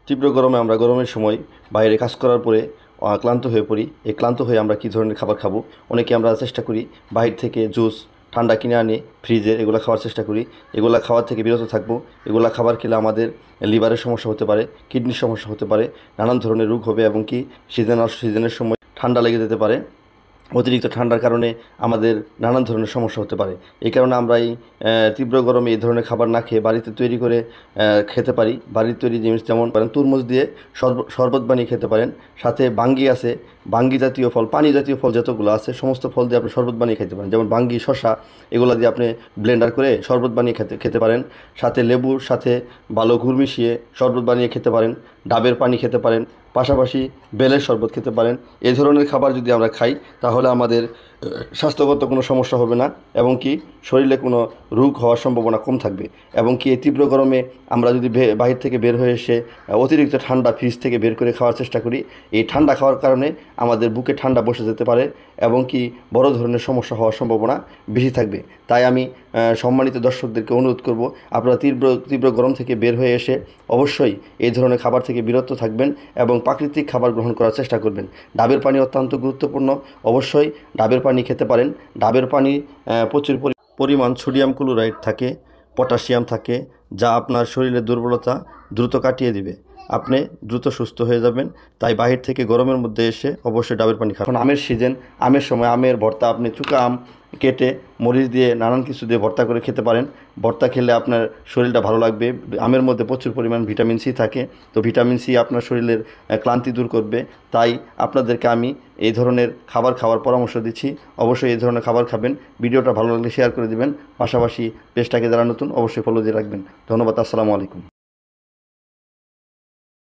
তীব্র গরমে আমরা গরমের সময় বাইরে কাজ করার পরে ক্লান্ত হয়ে পড়ি। এই ক্লান্ত হয়ে আমরা কী ধরনের খাবার খাবো? অনেকে আমরা চেষ্টা করি বাহির থেকে জুস ঠান্ডা কিনে আনি ফ্রিজের, এগুলো খাওয়ার চেষ্টা করি। এগুলো খাওয়ার থেকে বিরত থাকবো। এগুলো খাবার খেলে আমাদের লিভারের সমস্যা হতে পারে, কিডনির সমস্যা হতে পারে, নানান ধরনের রোগ হবে এবং কি সিজনের সময় ঠান্ডা লেগে যেতে পারে। অতিরিক্ত ঠান্ডার কারণে আমাদের নানান ধরনের সমস্যা হতে পারে। এই কারণে আমরা এই তীব্র গরমে এই ধরনের খাবার না খেয়ে বাড়িতে তৈরি করে খেতে পারি। বাড়ির তৈরি জিনিস যেমন তরমুজ দিয়ে শরবত বানিয়ে খেতে পারেন। সাথে বাঙ্গি আছে, বাঙ্গি জাতীয় ফল, পানি জাতীয় ফল যতগুলো আছে সমস্ত ফল দিয়ে আপনি শরবত বানিয়ে খেতে পারেন। যেমন বাঙ্গি, শসা, এগুলো দিয়ে আপনি ব্লেন্ডার করে শরবত বানিয়ে খেতে পারেন। সাথে লেবুর সাথে ভালো গুড় মিশিয়ে শরবত বানিয়ে খেতে পারেন। ডাবের পানি খেতে পারেন, পাশাপাশি বেলের শরবত খেতে পারেন। এই ধরনের খাবার যদি আমরা খাই তাহলে আমাদের স্বাস্থ্যগত কোনো সমস্যা হবে না এবং কি শরীরে কোনো রোগ হওয়ার সম্ভাবনা কম থাকবে। এবং কি এই তীব্র গরমে আমরা যদি বাহির থেকে বের হয়ে এসে অতিরিক্ত ঠান্ডা ফ্রিজ থেকে বের করে খাওয়ার চেষ্টা করি, এই ঠান্ডা খাওয়ার কারণে আমাদের বুকে ঠান্ডা বসে যেতে পারে এবং কি বড় ধরনের সমস্যা হওয়ার সম্ভাবনা বেশি থাকবে। তাই আমি সম্মানিত দর্শকদেরকে অনুরোধ করব, আপনারা তীব্র গরম থেকে বের হয়ে এসে অবশ্যই এই ধরনের খাবার থেকে বিরত থাকবেন এবং প্রাকৃতিক খাবার গ্রহণ করার চেষ্টা করবেন। ডাবের পানি অত্যন্ত গুরুত্বপূর্ণ, অবশ্যই ডাবের পানি খেতে পারেন। ডাবের পানি প্রচুর পরিমাণ সোডিয়াম ক্লোরাইড থাকে, পটাশিয়াম থাকে, যা আপনার শরীরের দুর্বলতা দ্রুত কাটিয়ে দিবে। আপনি দ্রুত সুস্থ হয়ে যাবেন। তাই বাহির থেকে গরমের মধ্যে এসে অবশ্যই ডাবের পানি খান। এখন আমের সিজন, আমের সময় আমের ভর্তা, আপনি চুকা আম কেটে মরিচ দিয়ে নানান কিছু দিয়ে ভর্তা করে খেতে পারেন। ভর্তা খেলে আপনার শরীরটা ভালো লাগবে। আমের মধ্যে প্রচুর পরিমাণ ভিটামিন সি থাকে, তো ভিটামিন সি আপনার শরীরের ক্লান্তি দূর করবে। তাই আপনাদেরকে আমি এই ধরনের খাবার খাওয়ার পরামর্শ দিচ্ছি। অবশ্যই এই ধরনের খাবার খাবেন। ভিডিওটা ভালো লাগলে শেয়ার করে দিবেন। পাশাপাশি পেজটাকে যারা নতুন অবশ্যই ফলো দিয়ে রাখবেন। ধন্যবাদ। আসসালামু আলাইকুম।